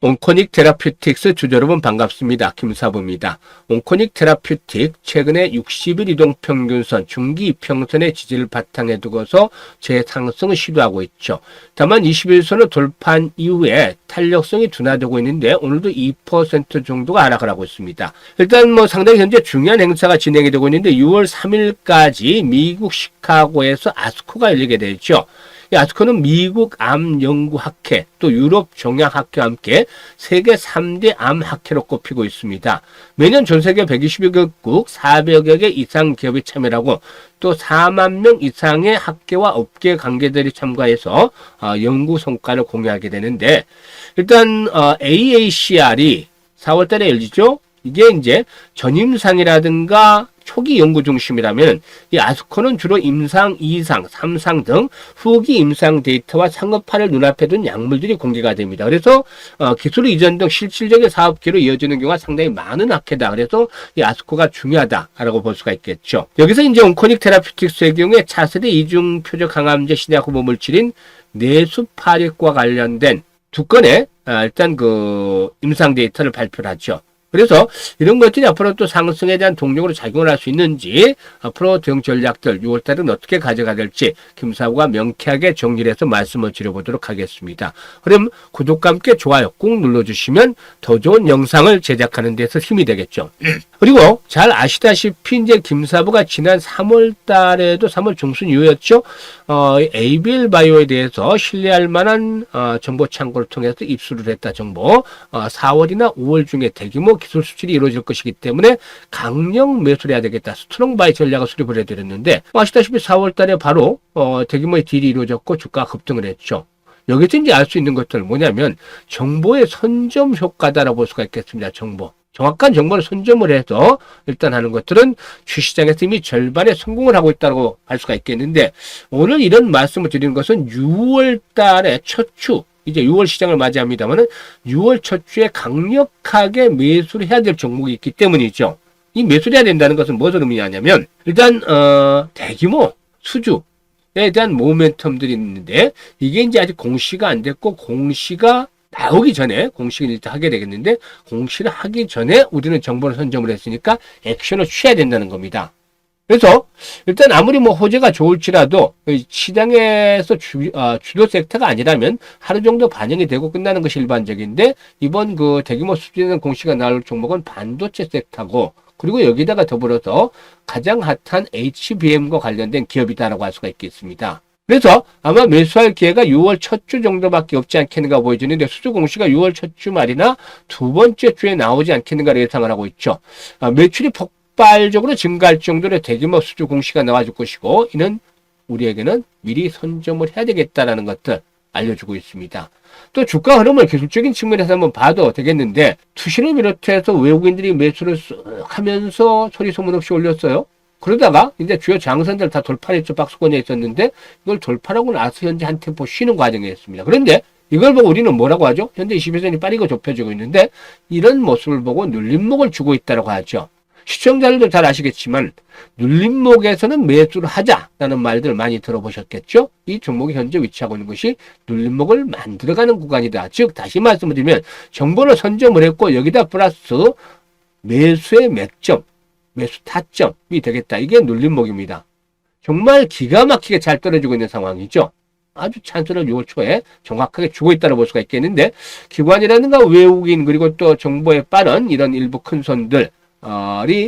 온코닉 테라퓨틱스 주주 여러분 반갑습니다. 김사부입니다. 온코닉 테라퓨틱 최근에 60일 이동평균선 중기 이평선의 지지를 바탕에 두고서 재상승을 시도하고 있죠. 다만 21선을 돌파한 이후에 탄력성이 둔화되고 있는데 오늘도 2% 정도가 하락을 하고 있습니다. 일단 상당히 현재 중요한 행사가 진행이 되고 있는데 6월 3일까지 미국 시카고에서 아스코가 열리게 되죠. 이 아스코는 미국 암연구학회 또 유럽 종양학회와 함께 세계 3대 암학회로 꼽히고 있습니다. 매년 전 세계 120여개국 400여 개 이상 기업이 참여하고 또 4만 명 이상의 학계와 업계 관계들이 참가해서 연구 성과를 공유하게 되는데 일단 AACR이 4월 달에 열리죠. 이게 이제 전임상이라든가 초기 연구 중심이라면 이 아스코는 주로 임상 2상, 3상 등 후기 임상 데이터와 상업화를 눈앞에 둔 약물들이 공개가 됩니다. 그래서 기술 이전 등 실질적인 사업계로 이어지는 경우가 상당히 많은 학회다. 그래서 이 아스코가 중요하다라고 볼 수가 있겠죠. 여기서 이제 온코닉 테라퓨틱스의 경우에 차세대 이중 표적 항암제 신약 후보 물질인 내수파릭과 관련된 두 건의 일단 임상 데이터를 발표를 하죠. 그래서 이런 것들이 앞으로 또 상승에 대한 동력으로 작용을 할 수 있는지 앞으로 대응 전략들 6월달은 어떻게 가져가야 될지 김사부가 명쾌하게 정리를 해서 말씀을 드려보도록 하겠습니다. 그럼 구독과 함께 좋아요 꾹 눌러주시면 더 좋은 영상을 제작하는 데서 힘이 되겠죠. 그리고 잘 아시다시피 이제 김사부가 지난 3월달에도 3월 중순 이후였죠. ABL 바이오에 대해서 신뢰할 만한 정보 창고를 통해서 입수를 했다 정보 4월이나 5월 중에 대규모 기술 수출이 이루어질 것이기 때문에 강력 매수를 해야 되겠다. 스트롱 바이 전략을 수립을 해드렸는데 아시다시피 4월 달에 바로 대규모의 딜이 이루어졌고 주가가 급등을 했죠. 여기서 이제 알 수 있는 것들 뭐냐면 정보의 선점 효과다라고 볼 수가 있겠습니다. 정보. 정확한 정보를 선점을 해서 일단 하는 것들은 주시장에서 이미 절반의 성공을 하고 있다고 할 수가 있겠는데 오늘 이런 말씀을 드리는 것은 6월 달의 첫 주 이제 6월 시장을 맞이합니다만은 6월 첫 주에 강력하게 매수를 해야 될 종목이 있기 때문이죠. 이 매수를 해야 된다는 것은 무엇을 의미하냐면 일단 대규모 수주에 대한 모멘텀들이 있는데 이게 이제 아직 공시가 안 됐고 공시가 나오기 전에 공시를 일단 하게 되겠는데 공시를 하기 전에 우리는 정보를 선점을 했으니까 액션을 취해야 된다는 겁니다. 그래서 일단 아무리 호재가 좋을지라도 시장에서 주요 섹터가 아니라면 하루 정도 반영이 되고 끝나는 것이 일반적인데 이번 대규모 수준의 공시가 나올 종목은 반도체 섹터고 그리고 여기다가 더불어서 가장 핫한 HBM과 관련된 기업이다라고 할 수가 있겠습니다. 그래서 아마 매수할 기회가 6월 첫 주 정도밖에 없지 않겠는가 보여지는데 수주 공시가 6월 첫 주 말이나 두 번째 주에 나오지 않겠는가 예상을 하고 있죠. 매출이 폭발적으로 증가할 정도의 대규모 수주 공시가 나와줄 것이고 이는 우리에게는 미리 선점을 해야 되겠다라는 것들 알려주고 있습니다. 또 주가 흐름을 기술적인 측면에서 한번 봐도 되겠는데 투시를 비롯해서 외국인들이 매수를 하면서 소리 소문 없이 올렸어요. 그러다가 이제 주요 장선들 다 돌파했죠. 박스권에 있었는데 이걸 돌파하고 나서 현재 한 템포 쉬는 과정이었습니다. 그런데 이걸 보고 우리는 뭐라고 하죠? 현재 21선이 빠르게 좁혀지고 있는데 이런 모습을 보고 눌림목을 주고 있다고 하죠. 시청자들도 잘 아시겠지만 눌림목에서는 매수를 하자라는 말들 많이 들어보셨겠죠? 이 종목이 현재 위치하고 있는 것이 눌림목을 만들어가는 구간이다. 즉 다시 말씀을 드리면 정보를 선점을 했고 여기다 플러스 매수의 맥점 매수 타점이 되겠다. 이게 눌림목입니다. 정말 기가 막히게 잘 떨어지고 있는 상황이죠. 아주 찬스를 6월 초에 정확하게 주고 있다고 볼 수가 있겠는데 기관이라든가 외국인 그리고 또 정보에 빠른 이런 일부 큰 손들이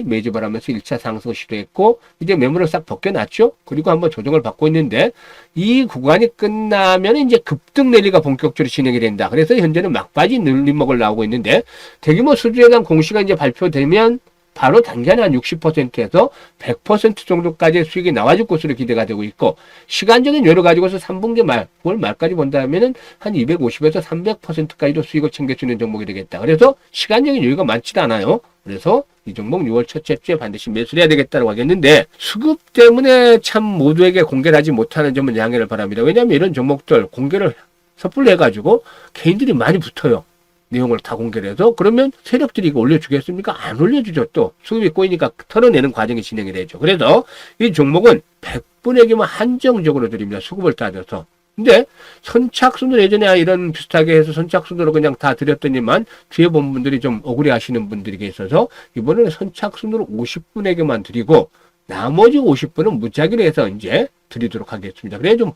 매집을 하면서 1차 상승을 시도했고 이제 매물을 싹 벗겨놨죠. 그리고 한번 조정을 받고 있는데 이 구간이 끝나면 이제 급등 랠리가 본격적으로 진행이 된다. 그래서 현재는 막바지 눌림목을 나오고 있는데 대규모 수주에 대한 공시가 이제 발표되면 바로 단기간에 한 60%에서 100% 정도까지의 수익이 나와줄 것으로 기대가 되고 있고 시간적인 여유를 가지고서 3분기 말, 9월 말까지 본다면은 한 250에서 300%까지도 수익을 챙길 수 있는 종목이 되겠다. 그래서 시간적인 여유가 많지 않아요. 그래서 이 종목 6월 첫째 주에 반드시 매수를 해야 되겠다고 하겠는데 수급 때문에 참 모두에게 공개를 하지 못하는 점은 양해를 바랍니다. 왜냐하면 이런 종목들 공개를 섣불리 해가지고 개인들이 많이 붙어요. 내용을 다 공개를 해서 그러면 세력들이 이거 올려주겠습니까? 안 올려주죠. 또 수급이 꼬이니까 털어내는 과정이 진행이 되죠. 그래서 이 종목은 100분에게만 한정적으로 드립니다. 수급을 따져서. 근데 선착순으로 예전에 이런 비슷하게 해서 선착순으로 그냥 다 드렸더니만 뒤에 본 분들이 좀 억울해 하시는 분들이 계셔서 이번에는 선착순으로 50분에게만 드리고 나머지 50분은 무작위로 해서 이제 드리도록 하겠습니다. 그래 좀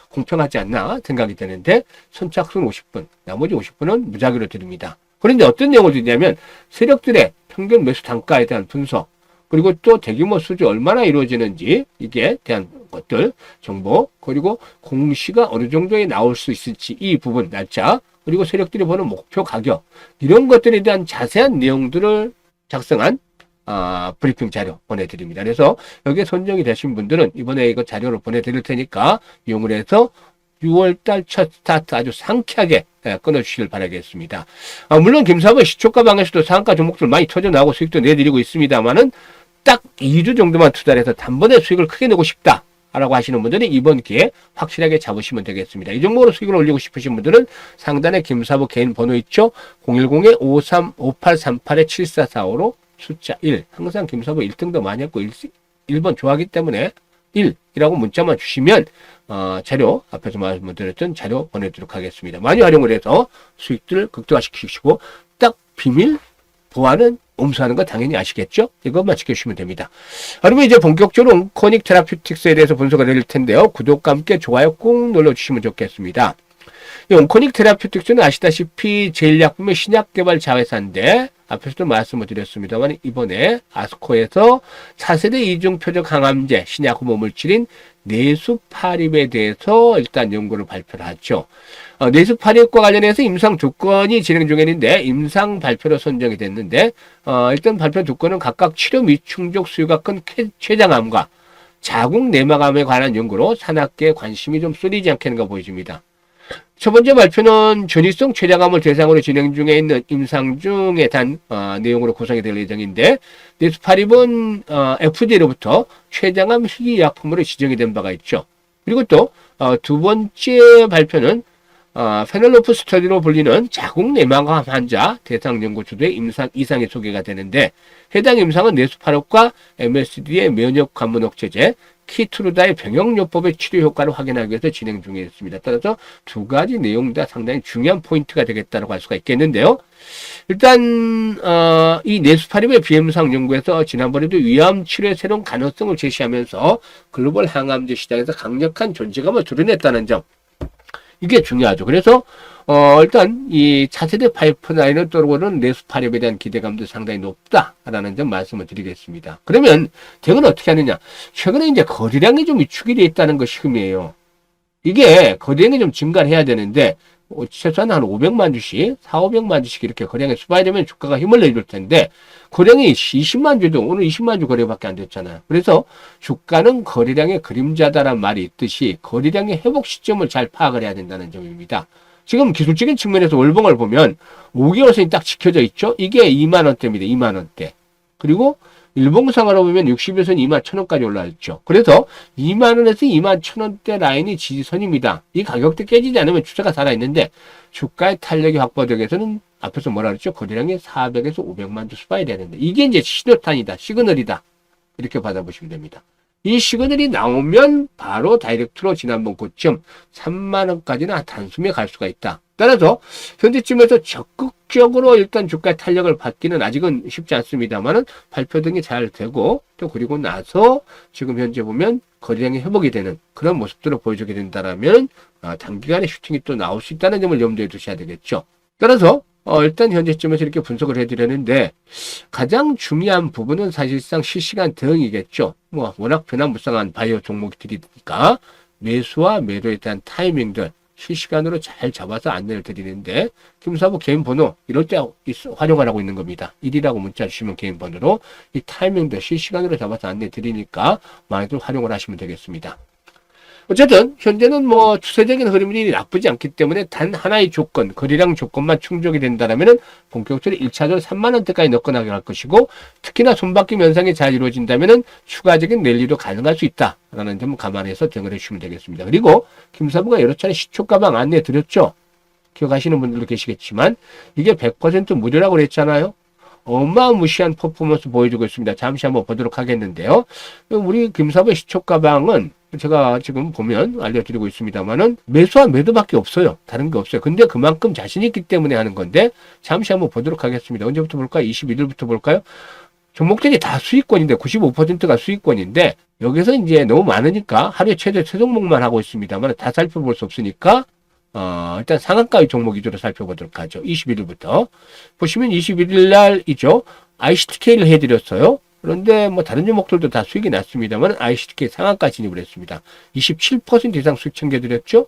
공평하지 않나 생각이 되는데 선착순 50분, 나머지 50분은 무작위로 드립니다. 그런데 어떤 내용을 드리냐면 세력들의 평균 매수 단가에 대한 분석, 그리고 또 대규모 수주 얼마나 이루어지는지 이게 대한 것들 정보, 그리고 공시가 어느 정도에 나올 수 있을지 이 부분 날짜, 그리고 세력들이 보는 목표 가격, 이런 것들에 대한 자세한 내용들을 작성한 브리핑 자료 보내드립니다. 그래서 여기에 선정이 되신 분들은 이번에 이거 자료를 보내드릴 테니까 이용을 해서 6월달 첫 스타트 아주 상쾌하게 끊어주시길 바라겠습니다. 물론 김사부의 시초가 방에서도 상한가 종목들 많이 터져나오고 수익도 내드리고 있습니다만은 딱 2주 정도만 투자를 해서 단번에 수익을 크게 내고 싶다 라고 하시는 분들은 이번 기회에 확실하게 잡으시면 되겠습니다. 이 종목으로 수익을 올리고 싶으신 분들은 상단에 김사부 개인 번호 있죠? 010-5838-7445로 숫자 1. 항상 김사부 1등도 많이 했고 1번 좋아하기 때문에 1이라고 문자만 주시면 자료, 앞에서 말씀드렸던 자료 보내드리도록 하겠습니다. 많이 활용을 해서 수익들을 극대화시키시고 딱 비밀 보안은 엄수하는 거 당연히 아시겠죠? 이것만 지켜주시면 됩니다. 그러면 이제 본격적으로 온코닉 테라퓨틱스에 대해서 분석을 해드릴 텐데요. 구독과 함께 좋아요 꾹 눌러주시면 좋겠습니다. 이 온코닉 테라퓨틱스는 아시다시피 제일약품의 신약개발 자회사인데 앞에서도 말씀을 드렸습니다만 이번에 아스코에서 4세대 이중표적 항암제 신약 후보 물질인 내수파립에 대해서 일단 연구를 발표를 하죠. 내수파립과 관련해서 임상 2건이 진행 중에 있는데 임상 발표로 선정이 됐는데 일단 발표 2건은 각각 치료 미충족 수요가 큰 췌장암과 자궁 내막암에 관한 연구로 산학계에 관심이 좀 쏠리지 않겠는가 보여집니다. 첫 번째 발표는 전이성 췌장암을 대상으로 진행 중에 있는 임상 중에 단 내용으로 구성이 될 예정인데 네스파립은 FDA로부터 췌장암 희귀약품으로 지정이 된 바가 있죠. 그리고 또 두 번째 발표는 페넬로프 스터디로 불리는 자궁 내막암 환자 대상 연구 주도의 임상 이상이 소개가 되는데 해당 임상은 네스파립과 MSD의 면역 관문 억제제 키트루다의 병역요법의 치료 효과를 확인하기 위해서 진행 중에 있습니다. 따라서 두 가지 내용 다 상당히 중요한 포인트가 되겠다고 할 수가 있겠는데요. 일단 이 네스파립의 비임상 연구에서 지난번에도 위암 치료의 새로운 가능성을 제시하면서 글로벌 항암제 시장에서 강력한 존재감을 드러냈다는 점, 이게 중요하죠. 그래서 일단 이 차세대 파이프라인을 떠오르는 네스파립에 대한 기대감도 상당히 높다라는 점 말씀을 드리겠습니다. 그러면 대응은 어떻게 하느냐? 최근에 이제 거래량이 좀 위축이 되어 있다는 것이 흠이에요. 이게 거래량이 좀 증가를 해야 되는데 최소한 한 500만 주씩, 4,500만 주씩 이렇게 거래량이 수반되면 주가가 힘을 내줄 텐데 거래량이 20만 주도 오늘 20만 주 거래밖에 안 됐잖아요. 그래서 주가는 거래량의 그림자다란 말이 있듯이 거래량의 회복 시점을 잘 파악을 해야 된다는 점입니다. 지금 기술적인 측면에서 월봉을 보면 5개월선이 딱 지켜져 있죠. 이게 2만 원대입니다. 2만 원대. 그리고 일봉상으로 보면 60일선 2만 1,000원까지 올라왔죠. 그래서 2만 원에서 2만 1,000원대 라인이 지지선입니다. 이 가격대 깨지지 않으면 추세가 살아있는데 주가의 탄력이 확보되기 위해서는 앞에서 뭐라 그랬죠? 거래량이 400에서 500만 주 수반이 되는데 이게 이제 신호탄이다. 시그널이다. 이렇게 받아보시면 됩니다. 이 시그널이 나오면 바로 다이렉트로 지난번 고점 3만 원까지나 단숨에 갈 수가 있다. 따라서 현재쯤에서 적극적으로 일단 주가 탄력을 받기는 아직은 쉽지 않습니다만은 발표 등이 잘 되고 또 그리고 나서 지금 현재 보면 거래량이 회복이 되는 그런 모습들을 보여주게 된다라면 단기간에 슈팅이 또 나올 수 있다는 점을 염두에 두셔야 되겠죠. 따라서 일단 현재쯤에서 이렇게 분석을 해드렸는데 가장 중요한 부분은 사실상 실시간 대응이겠죠. 뭐 워낙 변화무쌍한 바이오 종목들이니까 매수와 매도에 대한 타이밍들 실시간으로 잘 잡아서 안내를 드리는데 김사부 개인 번호 이럴 때 활용을 하고 있는 겁니다. 1이라고 문자 주시면 개인 번호로 이 타이밍들 실시간으로 잡아서 안내 드리니까 많이들 활용을 하시면 되겠습니다. 어쨌든 현재는 뭐 추세적인 흐름이 나쁘지 않기 때문에 단 하나의 조건, 거래량 조건만 충족이 된다면 본격적으로 1차적으로 3만 원대까지 넣거나 할 것이고 특히나 손바뀜 현상이 잘 이루어진다면 추가적인 랠리도 가능할 수 있다라는 점 감안해서 대응을 해주시면 되겠습니다. 그리고 김사부가 여러 차례 시초가방 안내 드렸죠. 기억하시는 분들도 계시겠지만 이게 100% 무료라고 그랬잖아요. 어마무시한 퍼포먼스 보여주고 있습니다. 잠시 한번 보도록 하겠는데요. 우리 김사부의 시초가방은 제가 지금 보면 알려드리고 있습니다만은 매수와 매도밖에 없어요. 다른 게 없어요. 근데 그만큼 자신 있기 때문에 하는 건데 잠시 한번 보도록 하겠습니다. 언제부터 볼까요? 21일부터 볼까요? 종목들이 다 수익권인데 95%가 수익권인데 여기서 이제 너무 많으니까 하루에 최대 세 종목만 하고 있습니다만 다 살펴볼 수 없으니까 일단 상한가의 종목 위주로 살펴보도록 하죠. 21일부터 보시면 21일 날이죠. ICTK를 해드렸어요. 그런데 뭐 다른 종목들도 다 수익이 났습니다만 ICTK 상한가 진입을 했습니다. 27% 이상 수익 챙겨드렸죠.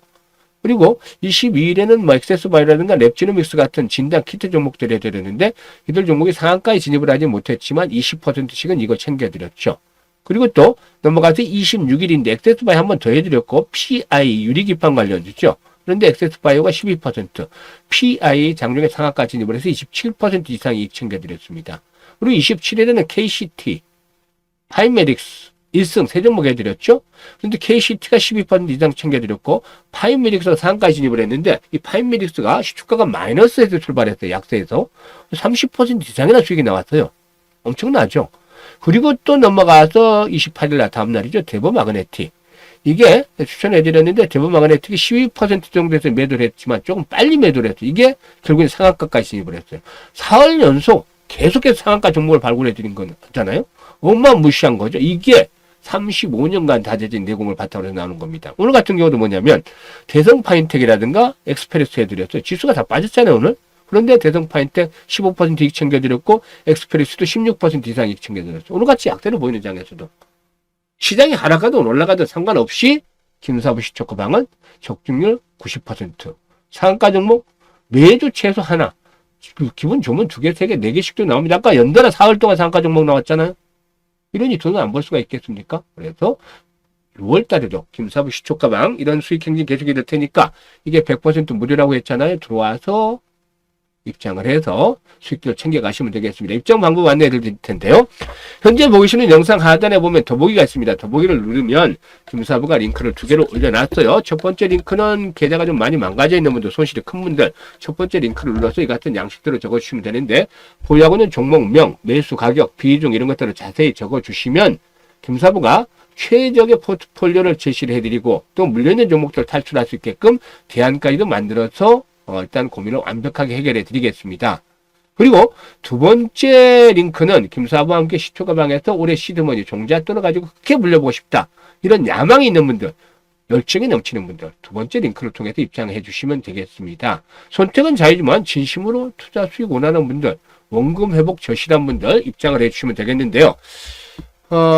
그리고 22일에는 뭐 액세스바이오라든가 랩지노믹스 같은 진단 키트 종목들이 해드렸는데 이들 종목이 상한가에 진입을 하지 못했지만 20%씩은 이걸 챙겨드렸죠. 그리고 또 넘어가서 26일인데 액세스바이오 한 번 더 해드렸고 PI 유리기판 관련주죠. 그런데 액세스바이오가 12%, PI 장중에 상한가 진입을 해서 27% 이상 이익 챙겨드렸습니다. 그리고 27일에는 KCT, 파이메릭스 1승 세 종목 해드렸죠. 그런데 KCT가 12% 이상 챙겨드렸고 파이메릭스가 상한가에 진입을 했는데 이 파이메릭스가 시초가가 마이너스에서 출발했어요. 약세에서 30% 이상이나 수익이 나왔어요. 엄청나죠. 그리고 또 넘어가서 28일 날 다음 날이죠. 대보마그네틱. 이게 추천해드렸는데 대보마그네틱이 12% 정도에서 매도를 했지만 조금 빨리 매도를 했어요. 이게 결국엔 상한가까지 진입을 했어요. 4월 연속 계속해서 상한가 종목을 발굴해드린 거잖아요. 어마무시한 거죠. 이게 35년간 다져진 내공을 바탕으로 나오는 겁니다. 오늘 같은 경우도 뭐냐면 대성파인텍이라든가 엑스페리스 해드렸어요. 지수가 다 빠졌잖아요 오늘. 그런데 대성파인텍 15% 이익 챙겨드렸고 엑스페리스도 16% 이상 이익 챙겨드렸어요. 오늘같이 약세로 보이는 장에서도 시장이 하락하든 올라가든 상관없이 김사부 시초가방은 적중률 90%, 상한가 종목 매주 최소 하나, 기분 좋으면 2개, 3개, 4개씩도 나옵니다. 아까 연달아 4월 동안 상한가 종목 나왔잖아요. 이러니 돈을 안 벌 수가 있겠습니까? 그래서 6월 달에도 김사부 시초가방 이런 수익 행진 계속이 될 테니까 이게 100% 무료라고 했잖아요. 들어와서 입장을 해서 수익들 챙겨가시면 되겠습니다. 입장 방법 안내해 드릴 텐데요. 현재 보시는 영상 하단에 보면 더보기가 있습니다. 더보기를 누르면 김사부가 링크를 2개로 올려놨어요. 첫 번째 링크는 계좌가 좀 많이 망가져 있는 분들, 손실이 큰 분들 첫 번째 링크를 눌러서 이 같은 양식대로 적어주시면 되는데 보유하고는 종목명, 매수 가격, 비중 이런 것들을 자세히 적어주시면 김사부가 최적의 포트폴리오를 제시를 해드리고 또 물려있는 종목들을 탈출할 수 있게끔 대안까지도 만들어서 일단 고민을 완벽하게 해결해 드리겠습니다. 그리고 두 번째 링크는 김사부와 함께 시초가방에서 올해 시드머니 종잣돈을 가지고 크게 물려보고 싶다. 이런 야망이 있는 분들, 열정이 넘치는 분들 두 번째 링크를 통해서 입장해 주시면 되겠습니다. 선택은 자유지만 진심으로 투자 수익 원하는 분들, 원금 회복 절실한 분들 입장을 해 주시면 되겠는데요.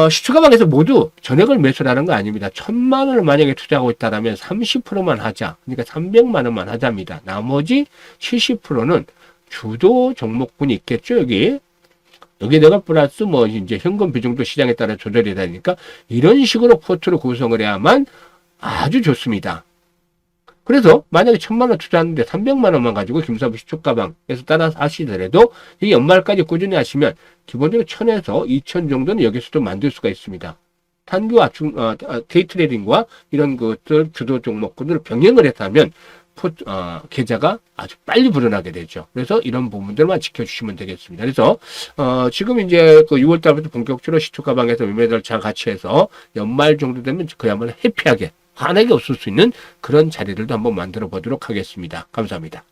시초가방에서 모두 전액을 매수하는 거 아닙니다. 1,000만 원을 만약에 투자하고 있다면 30%만 하자. 그러니까 300만 원만 하자입니다. 나머지 70%는 주도 종목군이 있겠죠, 여기. 여기 내가 플러스 뭐 이제 현금 비중도 시장에 따라 조절이 되니까 이런 식으로 포트를 구성을 해야만 아주 좋습니다. 그래서 만약에 1,000만 원 투자하는데 300만 원만 가지고 김사부 시초가방에서 따라서 하시더라도 이 연말까지 꾸준히 하시면 기본적으로 1,000에서 2,000 정도는 여기서도 만들 수가 있습니다. 단기와 데이트레이딩과 이런 것들 주도 종목군을 병행을 해서 하면 계좌가 아주 빨리 불어나게 되죠. 그래서 이런 부분들만 지켜주시면 되겠습니다. 그래서 지금 이제 그 6월 달부터 본격적으로 시초가방에서 매매를 잘 같이 해서 연말 정도 되면 그야말로 해피하게 환하게 없을 수 있는 그런 자리들도 한번 만들어 보도록 하겠습니다. 감사합니다.